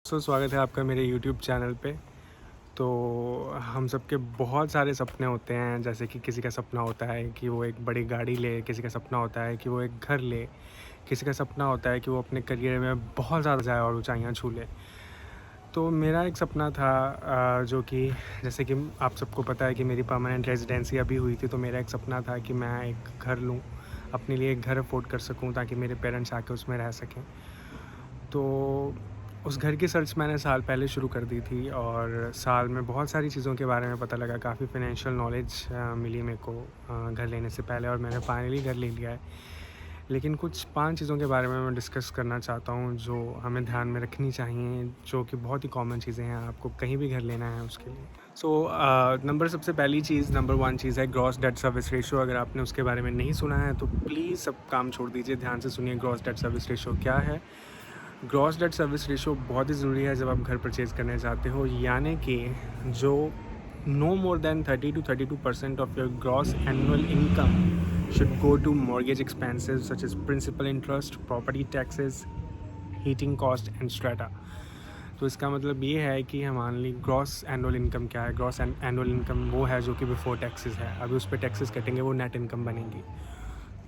स्वागत है आपका मेरे यूट्यूब चैनल पे। तो हम सबके बहुत सारे सपने होते हैं, जैसे कि किसी का सपना होता है कि वो एक बड़ी गाड़ी ले, किसी का सपना होता है कि वो एक घर ले, किसी का सपना होता है कि वो अपने करियर में बहुत ज़्यादा जाए और ऊंचाइयां छू ले। तो मेरा एक सपना था जो कि जैसे कि आप सबको पता है कि मेरी परमानेंट रेजिडेंसी अभी हुई थी, तो मेरा एक सपना था कि मैं एक घर लूँ, अपने लिए एक घर अफोर्ड कर सकूँ ताकि मेरे पेरेंट्स आके उसमें रह सकें। तो उस घर की सर्च मैंने साल पहले शुरू कर दी थी और साल में बहुत सारी चीज़ों के बारे में पता लगा, काफ़ी फ़ाइनेंशियल नॉलेज मिली मेरे को घर लेने से पहले, और मैंने फाइनली घर ले लिया है। लेकिन कुछ 5 चीज़ों के बारे में मैं डिस्कस करना चाहता हूँ जो हमें ध्यान में रखनी चाहिए, जो कि बहुत ही कॉमन चीज़ें हैं आपको कहीं भी घर लेना है उसके लिए। सबसे पहली चीज़, नंबर 1 चीज़ है ग्रॉस डेट सर्विस रेशियो। अगर आपने उसके बारे में नहीं सुना है तो प्लीज़ सब काम छोड़ दीजिए, ध्यान से सुनिए ग्रॉस डेट सर्विस रेशियो क्या है। ग्रॉस डेट सर्विस रेशियो बहुत ही ज़रूरी है जब आप घर परचेज़ करने जाते हो, यानी कि जो no more than 30 to 32% of your gross annual income should go to mortgage expenses such as principal interest, property taxes, heating cost and strata. तो इसका मतलब ये है कि हमारे लिए ग्रॉस एनुअल इनकम क्या है। ग्रॉस एनुअल इनकम वो है जो कि बिफोर टैक्सेस है, अभी उस पर टैक्सेस कटेंगे, वो नेट इनकम बनेगी।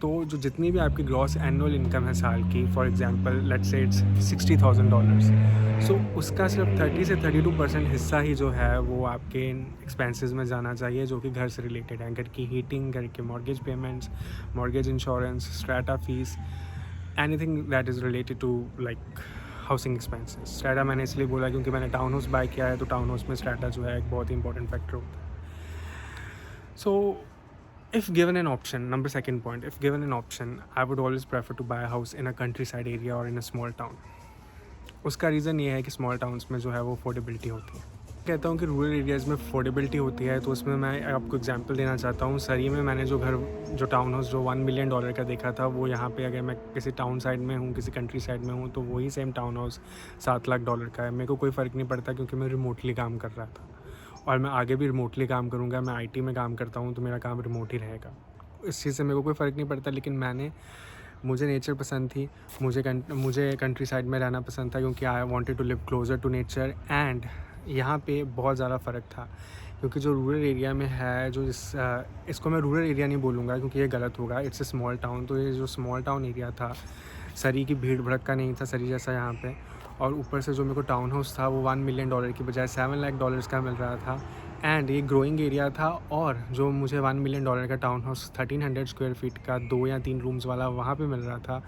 तो जो जितनी भी आपकी ग्रॉस एनुअल इनकम है साल की, for example let's say it's $60,000, सो उसका सिर्फ 30 से 32% हिस्सा ही जो है वो आपके एक्सपेंसेस में जाना चाहिए, जो कि घर से रिलेटेड है। घर की हीटिंग, घर के mortgage payments, mortgage insurance, strata fees, anything that is related to like housing expenses. Strata मैंने इसलिए बोला क्योंकि मैंने टाउन हाउस बाय किया है, तो टाउन हाउस में स्ट्रेटा जो है एक बहुत ही इंपॉर्टेंट फैक्टर होता है। So, if given an option, number second point, if given an option, I would always prefer to buy a house in a countryside area or in a small town. उसका reason ये है कि small towns में जो है वो affordability होती है। कहता हूँ कि रूरल एरियाज़ में अफोर्डेबिलिटी होती है, तो उसमें मैं आपको एग्जांपल देना चाहता हूँ। सरी में मैंने जो टाउन हाउस जो $1 मिलियन का देखा था, वो यहाँ पे अगर मैं किसी टाउन साइड में हूँ, किसी कंट्री साइड में हूँ, तो वही सेम टाउन हाउस $7 लाख का है। मेरे को कोई फ़र्क नहीं पड़ता क्योंकि मैं रिमोटली काम कर रहा था, और मैं आगे भी रिमोटली काम करूँगा। मैं आईटी में काम करता हूँ, तो मेरा काम रिमोट ही रहेगा। इस चीज़ से मेरे को कोई फ़र्क नहीं पड़ता। लेकिन मुझे नेचर पसंद थी, मुझे कंट्री साइड में रहना पसंद था, क्योंकि I wanted to live closer to nature. And यहाँ पे बहुत ज़्यादा फ़र्क था, क्योंकि जो रूरल एरिया में है, इसको मैं रूरल एरिया नहीं बोलूँगा क्योंकि ये गलत होगा, इट्स अ स्मॉल टाउन। तो ये जो स्मॉल टाउन एरिया था, सरी की भीड़ भड़का नहीं था सरी जैसा यहाँ पे। और ऊपर से जो मेरे को टाउन हाउस था वो $1 मिलियन की बजाय $7 लाख का मिल रहा था। एंड ये ग्रोइंग एरिया था, और जो मुझे $1 मिलियन का टाउन हाउस 1300 स्क्वायर फीट का 2 या 3 रूम्स वाला वहाँ पे मिल रहा था,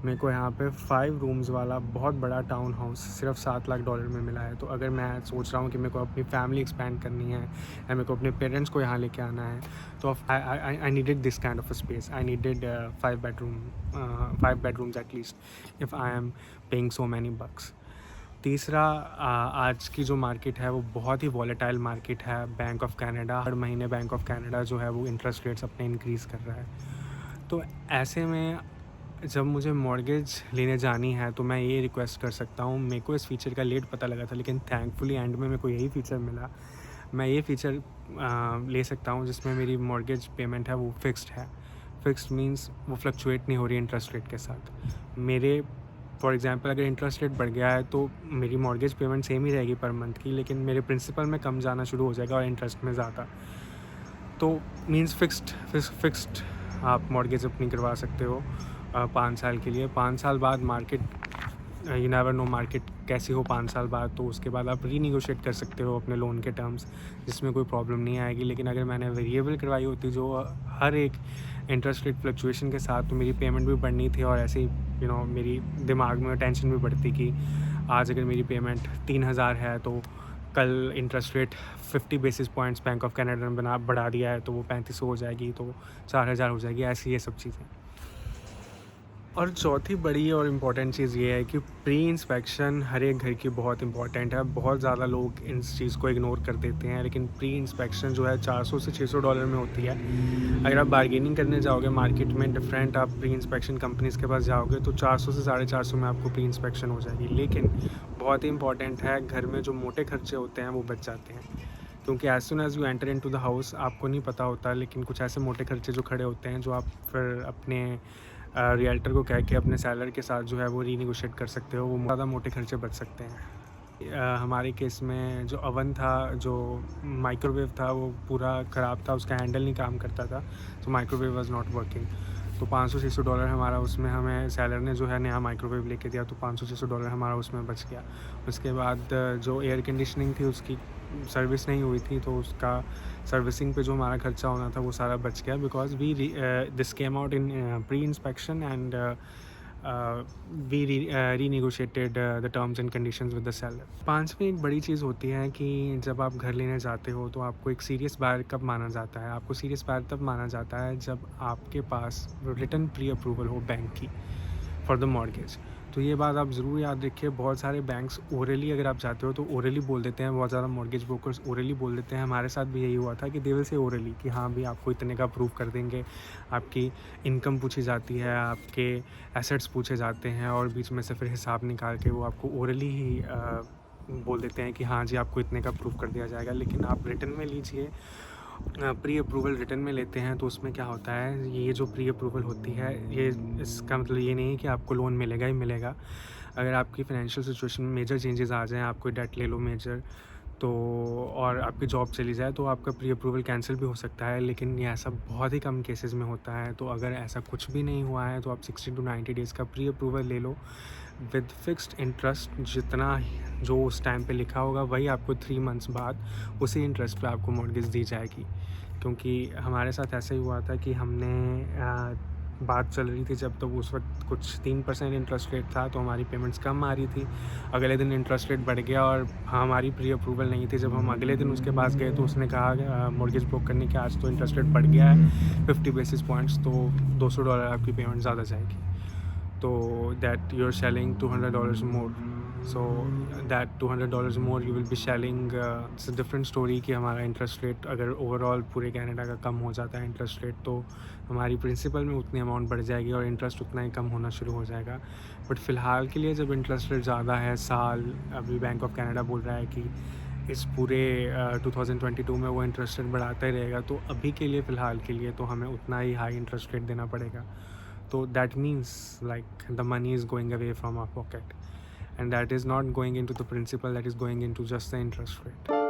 मेरे को यहाँ पे 5 रूम्स वाला बहुत बड़ा टाउन हाउस सिर्फ $7 लाख में मिला है। तो अगर मैं सोच रहा हूँ कि मेरे को अपनी फैमिली एक्सपैंड करनी है या मेरे को अपने पेरेंट्स को यहाँ लेके आना है, तो I needed this kind of a space. I needed 5 bedrooms at least if I am paying so many bucks. तीसरा, आज की जो मार्केट है वो बहुत ही वॉलेटाइल मार्केट है। बैंक ऑफ कनाडा हर महीने बैंक ऑफ कनाडा जो है वो इंटरेस्ट रेट्स अपने इंक्रीज़ कर रहा है। तो ऐसे में जब मुझे मॉर्गेज लेने जानी है तो मैं ये रिक्वेस्ट कर सकता हूँ। मेरे को इस फ़ीचर का लेट पता लगा था, लेकिन थैंकफुली एंड में मेरे को यही फ़ीचर मिला। मैं ये फ़ीचर ले सकता हूँ जिसमें मेरी मॉर्गेज पेमेंट है वो फिक्स्ड है। फिक्स्ड मीन्स वो फ्लक्चुएट नहीं हो रही इंटरेस्ट रेट के साथ। मेरे फॉर एग्ज़ाम्पल अगर इंटरेस्ट रेट बढ़ गया है तो मेरी मॉर्गेज पेमेंट सेम ही रहेगी पर मंथ की, लेकिन मेरे प्रिंसिपल में कम जाना शुरू हो जाएगा और इंटरेस्ट में ज़्यादा। तो मीन्स फिक्स्ड आप मॉर्गेज अपनी करवा सकते हो 5 साल के लिए। 5 साल बाद market, you never know market कैसी हो 5 साल बाद, तो उसके बाद आप रीनिगोशिएट कर सकते हो अपने लोन के टर्म्स, जिसमें कोई प्रॉब्लम नहीं आएगी। लेकिन अगर मैंने वेरिएबल करवाई होती जो हर एक इंटरेस्ट रेट फ्लक्चुएशन के साथ, तो मेरी पेमेंट भी बढ़नी थी, और ऐसे ही मेरी दिमाग में टेंशन भी बढ़ती कि आज अगर मेरी पेमेंट 3,000 है तो कल interest rate 50 basis points bank of Canada ने बढ़ा दिया है तो वो 3500 हो जाएगी, तो 4,000 हो जाएगी। ऐसी ये सब चीज़ें। और चौथी बड़ी और इम्पॉर्टेंट चीज़ ये है कि प्री इंस्पेक्शन हर एक घर की बहुत इंपॉर्टेंट है। बहुत ज़्यादा लोग इस चीज़ को इग्नोर कर देते हैं, लेकिन प्री इंस्पेक्शन जो है $400 से $600 में होती है। अगर आप बार्गेनिंग करने जाओगे मार्केट में, डिफरेंट आप प्री इंस्पेक्शन कंपनीज़ के पास जाओगे, तो 400 से 450 में आपको प्री इंस्पेक्शन हो जाएगी। लेकिन बहुत ही इंपॉर्टेंट है, घर में जो मोटे खर्चे होते हैं वो बच जाते हैं, क्योंकि as soon as you enter into the house आपको नहीं पता होता, लेकिन कुछ ऐसे मोटे खर्चे जो खड़े होते हैं जो आप फिर अपने रियल्टर को कह के अपने सेलर के साथ जो है वो रीनिगोशिएट कर सकते हो। वो ज़्यादा मोटे खर्चे बच सकते हैं। हमारे केस में जो ओवन था, जो माइक्रोवेव था, वो पूरा ख़राब था, उसका हैंडल नहीं काम करता था, तो माइक्रोवेव वाज़ नॉट वर्किंग। तो $500-600 हमारा उसमें, हमें सेलर ने जो है नया माइक्रोवेव लेके दिया, तो $500-600 हमारा उसमें बच गया। उसके बाद जो एयर कंडीशनिंग थी उसकी सर्विस नहीं हुई थी, तो उसका सर्विसिंग पे जो हमारा खर्चा होना था वो सारा बच गया, because this came out in pre inspection and we renegotiated the terms and conditions with the seller. पांचवी एक बड़ी चीज़ होती है कि जब आप घर लेने जाते हो तो आपको एक सीरियस बायर कब माना जाता है? आपको सीरियस बायर तब माना जाता है जब आपके पास रिटन प्री अप्रूवल हो बैंक की फॉर द मॉर्गेज। तो ये बात आप ज़रूर याद रखिए। बहुत सारे बैंक्स ओरली, अगर आप जाते हो तो ओरली बोल देते हैं, बहुत ज़्यादा मॉर्गेज ब्रोकर्स ओरली बोल देते हैं। हमारे साथ भी यही हुआ था कि दे विल से ओरली कि हाँ भी आपको इतने का अप्रूव कर देंगे। आपकी इनकम पूछी जाती है, आपके एसेट्स पूछे जाते हैं, और बीच में से फिर हिसाब निकाल के वो आपको ओरली ही बोल देते हैं कि हाँ जी आपको इतने का अप्रूव कर दिया जाएगा। लेकिन आप रिटन में लीजिए, प्री अप्रूवल रिटन में लेते हैं, तो उसमें क्या होता है, ये जो प्री अप्रूवल होती है, ये इसका मतलब ये नहीं है कि आपको लोन मिलेगा ही मिलेगा। अगर आपकी फाइनेंशियल सिचुएशन में मेजर चेंजेस आ जाएँ, आप कोई डेट ले लो मेजर, तो और आपकी जॉब चली जाए, तो आपका प्री अप्रूवल कैंसिल भी हो सकता है। लेकिन ये ऐसा बहुत ही कम केसेस में होता है। तो अगर ऐसा कुछ भी नहीं हुआ है तो आप 60 to 90 डेज़ का प्री अप्रूवल ले लो विद फिक्स्ड इंटरेस्ट। जितना जो उस टाइम पे लिखा होगा वही आपको 3 मंथ्स बाद उसी इंटरेस्ट पे आपको मॉर्गेज दी जाएगी। क्योंकि हमारे साथ ऐसा ही हुआ था कि हमने बात चल रही थी जब, तो उस वक्त कुछ 3% इंटरेस्ट रेट था, तो हमारी पेमेंट्स कम आ रही थी। अगले दिन इंटरेस्ट रेट बढ़ गया और हमारी प्री अप्रूवल नहीं थी। जब हम अगले दिन उसके पास गए तो उसने कहा मॉर्गेज ब्रोकर करने के, आज तो इंटरेस्ट रेट बढ़ गया है 50 बेसिस पॉइंट्स, तो $200 आपकी पेमेंट ज़्यादा जाएगी। तो that you are selling $200 more, so that $200 more you will be selling. It's a different story कि हमारा इंटरेस्ट रेट अगर ओवरऑल पूरे कनाडा का कम हो जाता है इंटरेस्ट रेट, तो हमारी प्रिंसिपल में उतनी अमाउंट बढ़ जाएगी और इंटरेस्ट उतना ही कम होना शुरू हो जाएगा। बट फ़िलहाल के लिए जब इंटरेस्ट रेट ज़्यादा है, साल अभी बैंक ऑफ कनाडा बोल रहा है कि इस पूरे 2022 में वो इंटरेस्ट रेट बढ़ाता ही रहेगा, तो अभी के लिए फ़िलहाल के लिए तो हमें उतना ही हाई इंटरेस्ट रेट देना पड़ेगा। तो that means like the money is going away from our pocket, and that is not going into the principal, that is going into just the interest rate.